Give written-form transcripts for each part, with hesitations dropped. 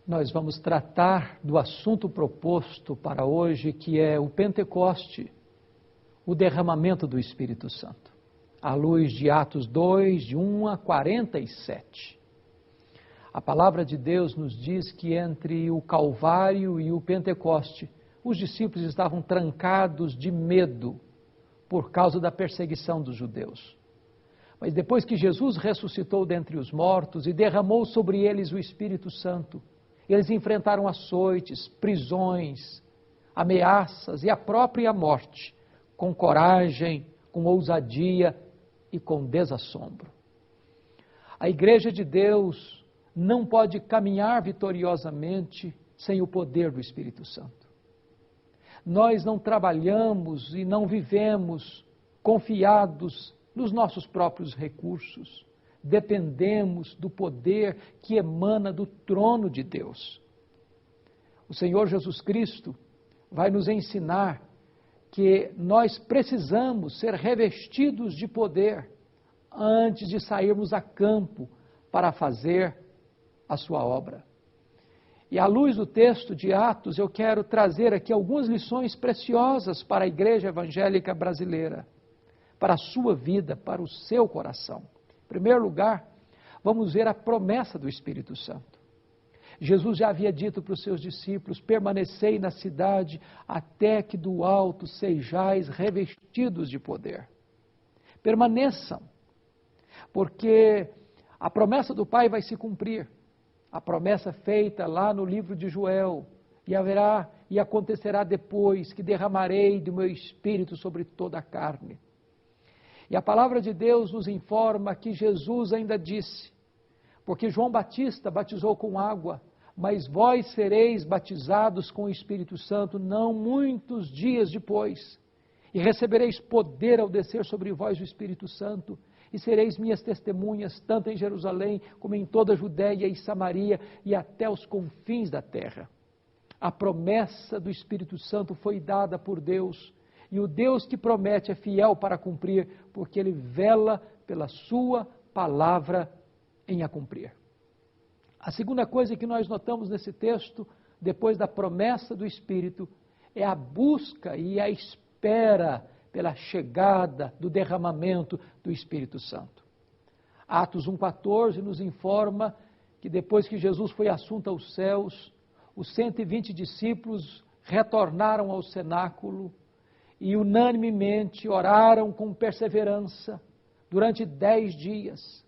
Nós vamos tratar do assunto proposto para hoje, que é o Pentecoste, o derramamento do Espírito Santo, à luz de Atos 2, de 1 a 47. A palavra de Deus nos diz que entre o Calvário e o Pentecoste, os discípulos estavam trancados de medo por causa da perseguição dos judeus. Mas depois que Jesus ressuscitou dentre os mortos e derramou sobre eles o Espírito Santo, eles enfrentaram açoites, prisões, ameaças e a própria morte, com coragem, com ousadia e com desassombro. A Igreja de Deus não pode caminhar vitoriosamente sem o poder do Espírito Santo. Nós não trabalhamos e não vivemos confiados nos nossos próprios recursos. Dependemos do poder que emana do trono de Deus. O Senhor Jesus Cristo vai nos ensinar que nós precisamos ser revestidos de poder antes de sairmos a campo para fazer a sua obra. E à luz do texto de Atos, eu quero trazer aqui algumas lições preciosas para a igreja evangélica brasileira, para a sua vida, para o seu coração. Em primeiro lugar, vamos ver a promessa do Espírito Santo. Jesus já havia dito para os seus discípulos: permanecei na cidade até que do alto sejais revestidos de poder. Permaneçam, porque a promessa do Pai vai se cumprir. A promessa feita lá no livro de Joel, e acontecerá depois que derramarei do meu Espírito sobre toda a carne. E a palavra de Deus nos informa que Jesus ainda disse, porque João Batista batizou com água, mas vós sereis batizados com o Espírito Santo não muitos dias depois, e recebereis poder ao descer sobre vós o Espírito Santo, e sereis minhas testemunhas, tanto em Jerusalém, como em toda a Judéia e Samaria, e até os confins da terra. A promessa do Espírito Santo foi dada por Deus, e o Deus que promete é fiel para cumprir, porque Ele vela pela sua palavra em a cumprir. A segunda coisa que nós notamos nesse texto, depois da promessa do Espírito, é a busca e a espera pela chegada do derramamento do Espírito Santo. Atos 1,14 nos informa que depois que Jesus foi assunto aos céus, os 120 discípulos retornaram ao cenáculo e unanimemente oraram com perseverança durante 10 dias,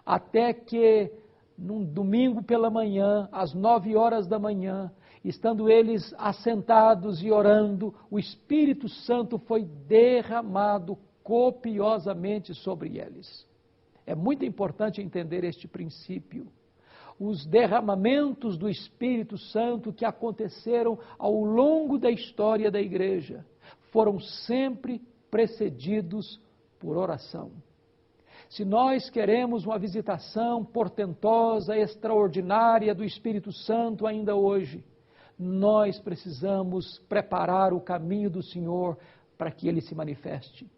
até que num domingo pela manhã, às 9 horas da manhã, estando eles assentados e orando, o Espírito Santo foi derramado copiosamente sobre eles. É muito importante entender este princípio. Os derramamentos do Espírito Santo que aconteceram ao longo da história da igreja foram sempre precedidos por oração. Se nós queremos uma visitação portentosa, extraordinária do Espírito Santo ainda hoje, nós precisamos preparar o caminho do Senhor para que Ele se manifeste.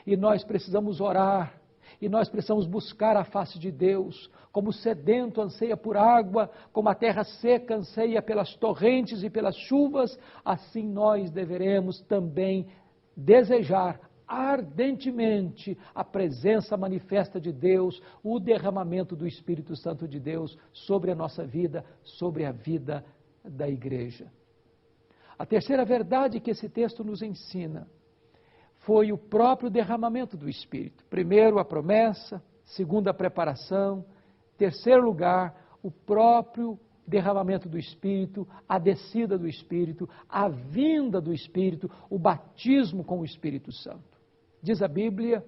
E nós precisamos orar, e nós precisamos buscar a face de Deus, como o sedento anseia por água, como a terra seca anseia pelas torrentes e pelas chuvas, assim nós deveremos também desejar ardentemente a presença manifesta de Deus, o derramamento do Espírito Santo de Deus sobre a nossa vida, sobre a vida da igreja. A terceira verdade que esse texto nos ensina foi o próprio derramamento do Espírito. Primeiro, a promessa. Segundo, a preparação. Terceiro lugar, o próprio derramamento do Espírito, a descida do Espírito, a vinda do Espírito, o batismo com o Espírito Santo. Diz a Bíblia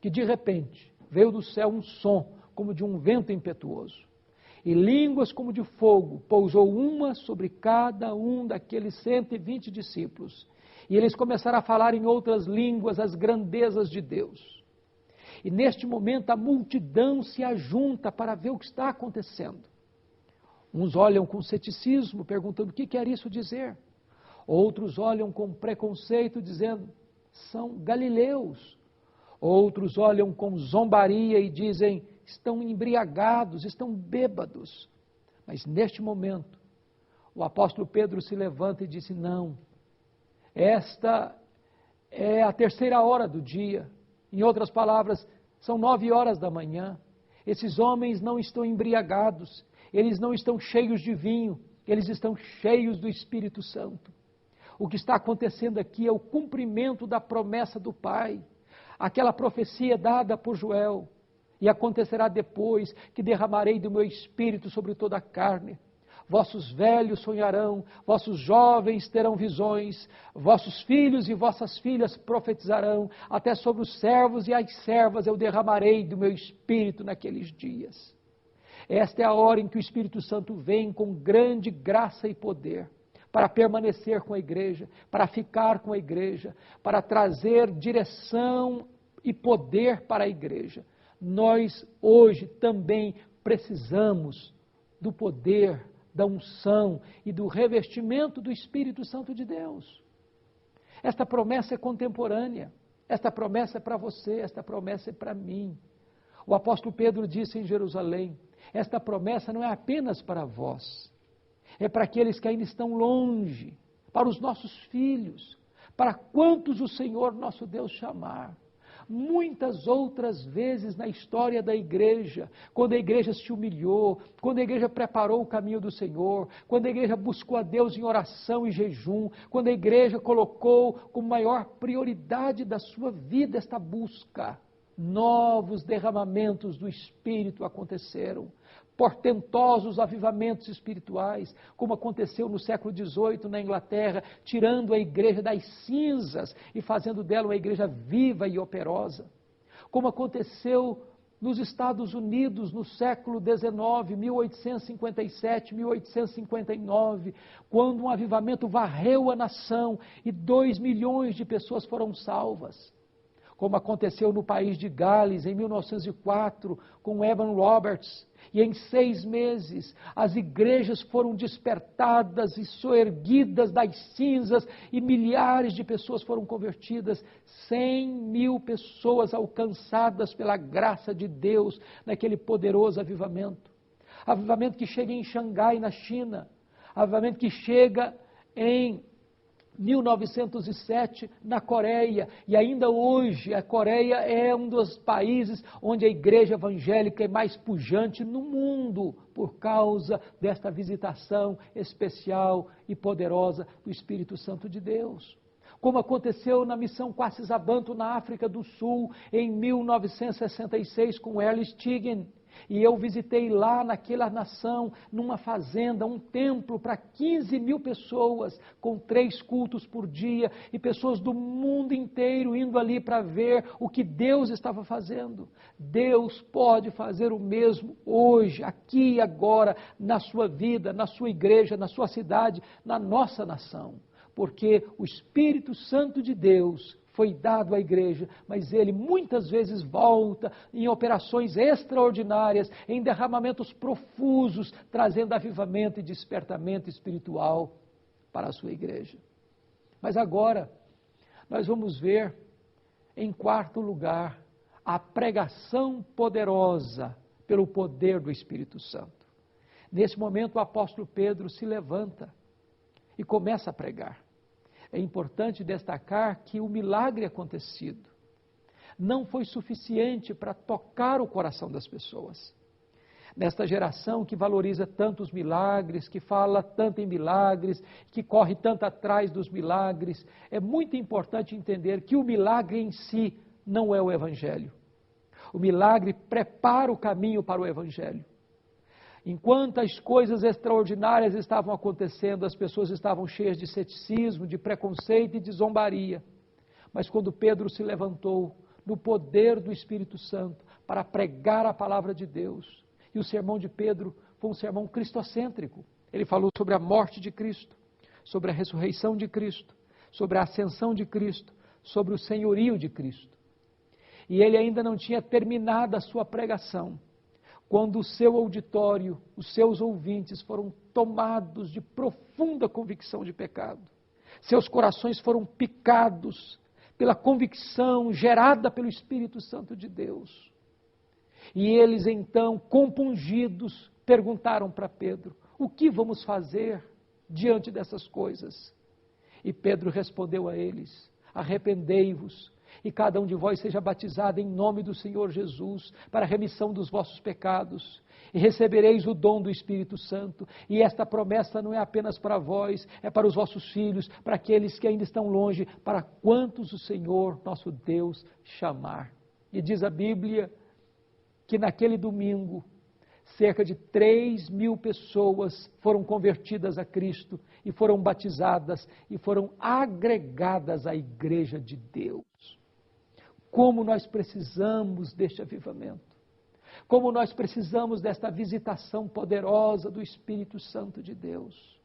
que de repente veio do céu um som como de um vento impetuoso, e línguas como de fogo pousou uma sobre cada um daqueles 120 discípulos, e eles começaram a falar em outras línguas as grandezas de Deus. E neste momento a multidão se ajunta para ver o que está acontecendo. Uns olham com ceticismo, perguntando o que quer isso dizer. Outros olham com preconceito, dizendo: são galileus. Outros olham com zombaria e dizem: estão embriagados, estão bêbados. Mas neste momento, O apóstolo Pedro se levanta e disse: não, esta é a terceira hora do dia. Em outras palavras, são 9 horas da manhã. Esses homens não estão embriagados, eles não estão cheios de vinho, eles estão cheios do Espírito Santo. O que está acontecendo aqui é o cumprimento da promessa do Pai, aquela profecia dada por Joel. E acontecerá depois que derramarei do meu Espírito sobre toda a carne. Vossos velhos sonharão, vossos jovens terão visões, vossos filhos e vossas filhas profetizarão, até sobre os servos e as servas eu derramarei do meu Espírito naqueles dias. Esta é a hora em que o Espírito Santo vem com grande graça e poder, para permanecer com a igreja, para ficar com a igreja, para trazer direção e poder para a igreja. Nós hoje também precisamos do poder, da unção e do revestimento do Espírito Santo de Deus. Esta promessa é contemporânea, esta promessa é para você, esta promessa é para mim. O apóstolo Pedro disse em Jerusalém: esta promessa não é apenas para vós, é para aqueles que ainda estão longe, para os nossos filhos, para quantos o Senhor nosso Deus chamar. Muitas outras vezes na história da igreja, quando a igreja se humilhou, quando a igreja preparou o caminho do Senhor, quando a igreja buscou a Deus em oração e jejum, quando a igreja colocou como maior prioridade da sua vida esta busca, novos derramamentos do Espírito aconteceram. Portentosos avivamentos espirituais, como aconteceu no século XVIII na Inglaterra, tirando a igreja das cinzas e fazendo dela uma igreja viva e operosa. Como aconteceu nos Estados Unidos no século XIX, 1857, 1859, quando um avivamento varreu a nação e 2 milhões de pessoas foram salvas. Como aconteceu no país de Gales, em 1904, com Evan Roberts, e em 6 meses as igrejas foram despertadas e soerguidas das cinzas e milhares de pessoas foram convertidas, 100 mil pessoas alcançadas pela graça de Deus naquele poderoso avivamento. Avivamento que chega em Xangai, na China, avivamento que chega em 1907 na Coreia, e ainda hoje a Coreia é um dos países onde a igreja evangélica é mais pujante no mundo, por causa desta visitação especial e poderosa do Espírito Santo de Deus. Como aconteceu na missão Quasisabanto na África do Sul em 1966 com Earl Stiggin. E eu visitei lá naquela nação, numa fazenda, um templo para 15 mil pessoas, com 3 cultos por dia, e pessoas do mundo inteiro indo ali para ver o que Deus estava fazendo. Deus pode fazer o mesmo hoje, aqui e agora, na sua vida, na sua igreja, na sua cidade, na nossa nação. Porque o Espírito Santo de Deus foi dado à igreja, mas ele muitas vezes volta em operações extraordinárias, em derramamentos profusos, trazendo avivamento e despertamento espiritual para a sua igreja. Mas agora, nós vamos ver, em quarto lugar, a pregação poderosa pelo poder do Espírito Santo. Nesse momento, o apóstolo Pedro se levanta e começa a pregar. É importante destacar que o milagre acontecido não foi suficiente para tocar o coração das pessoas. Nesta geração que valoriza tanto os milagres, que fala tanto em milagres, que corre tanto atrás dos milagres, é muito importante entender que o milagre em si não é o Evangelho. O milagre prepara o caminho para o Evangelho. Enquanto as coisas extraordinárias estavam acontecendo, as pessoas estavam cheias de ceticismo, de preconceito e de zombaria. Mas quando Pedro se levantou no poder do Espírito Santo para pregar a palavra de Deus, e o sermão de Pedro foi um sermão cristocêntrico. Ele falou sobre a morte de Cristo, sobre a ressurreição de Cristo, sobre a ascensão de Cristo, sobre o senhorio de Cristo. E ele ainda não tinha terminado a sua pregação, quando o seu auditório, os seus ouvintes foram tomados de profunda convicção de pecado. Seus corações foram picados pela convicção gerada pelo Espírito Santo de Deus. E eles então, compungidos, perguntaram para Pedro: o que vamos fazer diante dessas coisas? E Pedro respondeu a eles: arrependei-vos, e cada um de vós seja batizado em nome do Senhor Jesus, para a remissão dos vossos pecados, e recebereis o dom do Espírito Santo. E esta promessa não é apenas para vós, é para os vossos filhos, para aqueles que ainda estão longe, para quantos o Senhor, nosso Deus, chamar. E diz a Bíblia que naquele domingo, cerca de 3.000 pessoas foram convertidas a Cristo e foram batizadas e foram agregadas à Igreja de Deus. Como nós precisamos deste avivamento. Como nós precisamos desta visitação poderosa do Espírito Santo de Deus.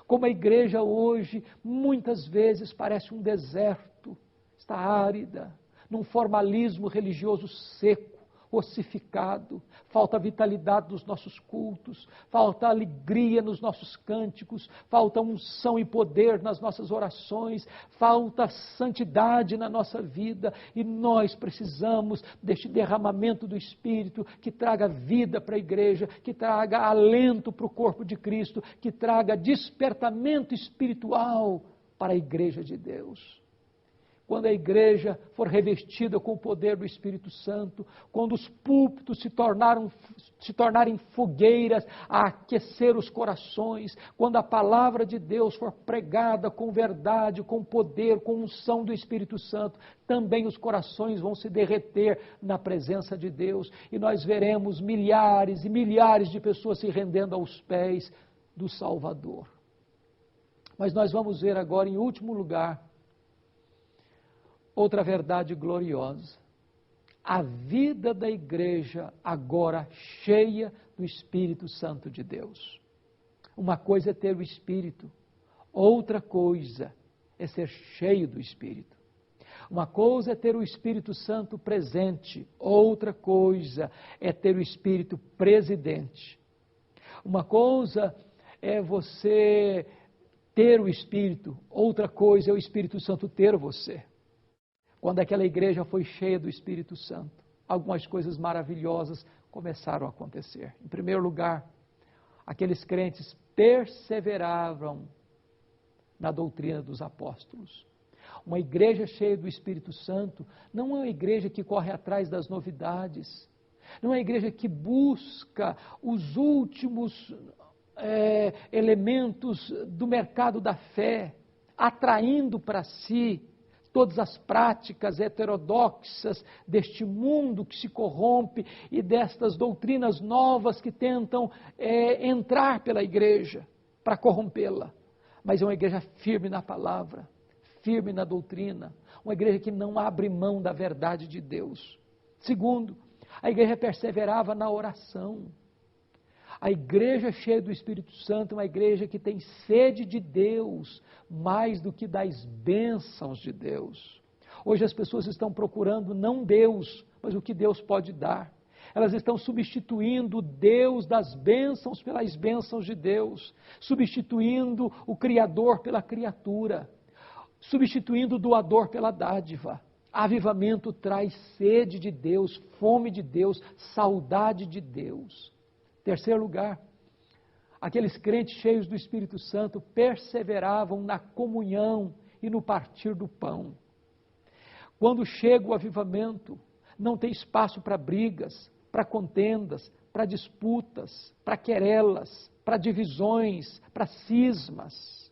Como a igreja hoje, muitas vezes, parece um deserto, está árida, num formalismo religioso seco, ossificado, falta vitalidade nos nossos cultos, falta alegria nos nossos cânticos, falta unção e poder nas nossas orações, falta santidade na nossa vida, e nós precisamos deste derramamento do Espírito que traga vida para a igreja, que traga alento para o corpo de Cristo, que traga despertamento espiritual para a igreja de Deus. Quando a igreja for revestida com o poder do Espírito Santo, quando os púlpitos se tornarem fogueiras a aquecer os corações, quando a palavra de Deus for pregada com verdade, com poder, com unção do Espírito Santo, também os corações vão se derreter na presença de Deus, e nós veremos milhares e milhares de pessoas se rendendo aos pés do Salvador. Mas nós vamos ver agora, em último lugar, outra verdade gloriosa: a vida da igreja agora cheia do Espírito Santo de Deus. Uma coisa é ter o Espírito, outra coisa é ser cheio do Espírito. Uma coisa é ter o Espírito Santo presente, outra coisa é ter o Espírito presidente. Uma coisa é você ter o Espírito, outra coisa é o Espírito Santo ter você. Quando aquela igreja foi cheia do Espírito Santo, algumas coisas maravilhosas começaram a acontecer. Em primeiro lugar, aqueles crentes perseveravam na doutrina dos apóstolos. Uma igreja cheia do Espírito Santo não é uma igreja que corre atrás das novidades, não é uma igreja que busca os últimos elementos do mercado da fé, atraindo para si todas as práticas heterodoxas deste mundo que se corrompe e destas doutrinas novas que tentam entrar pela igreja para corrompê-la. Mas é uma igreja firme na palavra, firme na doutrina, uma igreja que não abre mão da verdade de Deus. Segundo, a igreja perseverava na oração. A igreja cheia do Espírito Santo é uma igreja que tem sede de Deus, mais do que das bênçãos de Deus. Hoje as pessoas estão procurando não Deus, mas o que Deus pode dar. Elas estão substituindo o Deus das bênçãos pelas bênçãos de Deus, substituindo o Criador pela criatura, substituindo o doador pela dádiva. Avivamento traz sede de Deus, fome de Deus, saudade de Deus. Terceiro lugar, aqueles crentes cheios do Espírito Santo perseveravam na comunhão e no partir do pão. Quando chega o avivamento, não tem espaço para brigas, para contendas, para disputas, para querelas, para divisões, para cismas.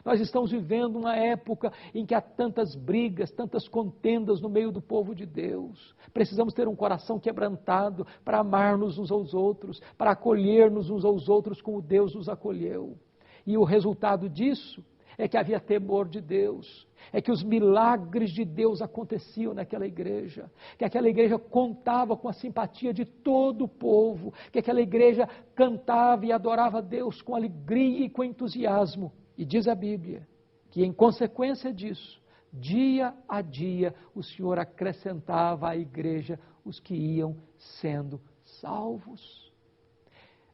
Nós estamos vivendo uma época em que há tantas brigas, tantas contendas no meio do povo de Deus. Precisamos ter um coração quebrantado para amar-nos uns aos outros, para acolher-nos uns aos outros como Deus nos acolheu. E o resultado disso é que havia temor de Deus, é que os milagres de Deus aconteciam naquela igreja, que aquela igreja contava com a simpatia de todo o povo, que aquela igreja cantava e adorava a Deus com alegria e com entusiasmo. E diz a Bíblia que, em consequência disso, dia a dia, o Senhor acrescentava à igreja os que iam sendo salvos.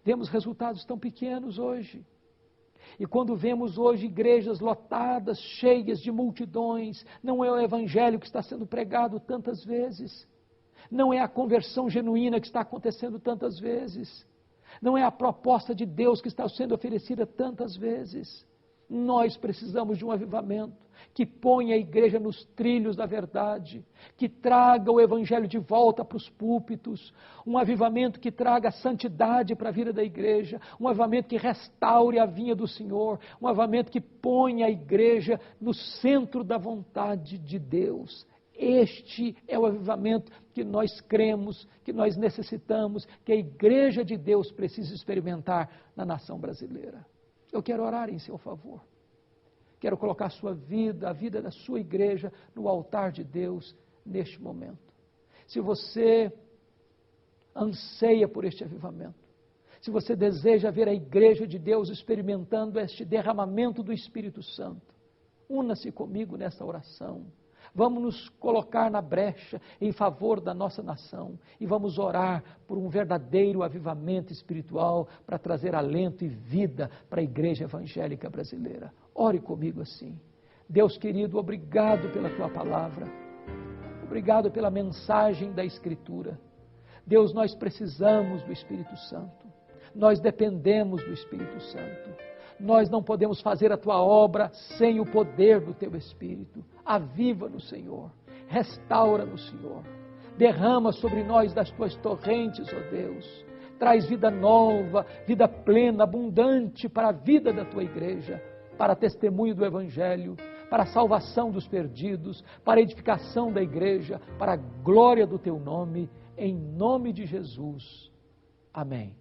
Vemos resultados tão pequenos hoje. E quando vemos hoje igrejas lotadas, cheias de multidões, não é o evangelho que está sendo pregado tantas vezes, não é a conversão genuína que está acontecendo tantas vezes, Não é a proposta de Deus que está sendo oferecida tantas vezes. Nós precisamos de um avivamento que ponha a igreja nos trilhos da verdade, que traga o evangelho de volta para os púlpitos, um avivamento que traga santidade para a vida da igreja, um avivamento que restaure a vinha do Senhor, um avivamento que ponha a igreja no centro da vontade de Deus. Este é o avivamento que nós cremos, que nós necessitamos, que a igreja de Deus precisa experimentar na nação brasileira. Eu quero orar em seu favor. Quero colocar a sua vida, a vida da sua igreja, no altar de Deus neste momento. Se você anseia por este avivamento, se você deseja ver a igreja de Deus experimentando este derramamento do Espírito Santo, una-se comigo nessa oração. Vamos nos colocar na brecha em favor da nossa nação e vamos orar por um verdadeiro avivamento espiritual para trazer alento e vida para a igreja evangélica brasileira. Ore comigo assim. Deus querido, obrigado pela tua palavra, obrigado pela mensagem da Escritura. Deus, nós precisamos do Espírito Santo, nós dependemos do Espírito Santo. Nós não podemos fazer a tua obra sem o poder do teu Espírito. Aviva-nos, Senhor. Restaura-nos, Senhor. Derrama sobre nós das tuas torrentes, ó Deus. Traz vida nova, vida plena, abundante para a vida da tua igreja, para testemunho do Evangelho, para a salvação dos perdidos, para a edificação da igreja, para a glória do teu nome, em nome de Jesus. Amém.